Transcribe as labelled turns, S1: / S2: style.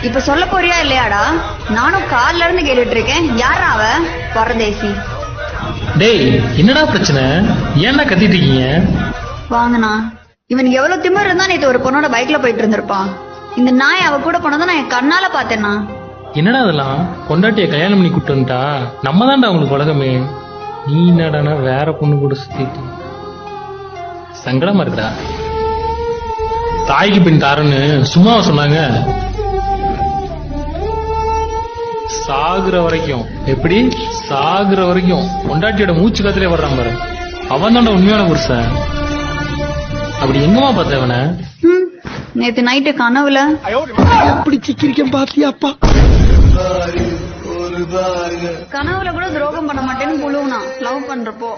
S1: இப்ப சொல்ல போறியா இல்லையாடா? நானும் கால்ல இருந்து கேட்டுட்டு இருக்கேன். யாரா அவ? பரதேசி.
S2: டேய், என்னடா பிரச்சனை? ஏன்டா கத்திட்டு இருக்கீங்க?
S1: வாங்கண்ணா, இவனுக்கு எவ்வளவு திமிர் இருந்தா நேத்து ஒரு பொண்ணோட பைக்ல போயிட்டு இருந்திருப்பான். இந்த நாய் அவ கூட போனதை நான் என் கண்ணால பாத்தேன்னா.
S2: என்னடா அதெல்லாம்? பொண்டாட்டிய கல்யாணம் பண்ணி கூட்டு வந்துட்டா நம்ம தான்டா அவங்களுக்கு உலகமே. நீ என்னடானா வேற பொண்ணு கூட சுத்திட்டு சங்கடமா இருக்குடா. தாய்க்கு பின் தாரன்னு சும்மாவா சொன்னாங்க? சாகுற வரைக்கும், எப்படி சாகுற வரைக்கும் பொண்டாட்டியோட மூச்சு காத்திலே வர்றான் பாரு, அவன் தான்டா உண்மையான புருஷன். அப்படி எங்கம்மா பார்த்த அவனை?
S1: நேத்து நைட்டு கனவுல
S3: எப்படி சிக்கிரிக்கம் பாத்தியாப்பா?
S1: கனவுல கூட துரோகம் பண்ண மாட்டேன்னு புழுவுனா லவ் பண்றப்போ.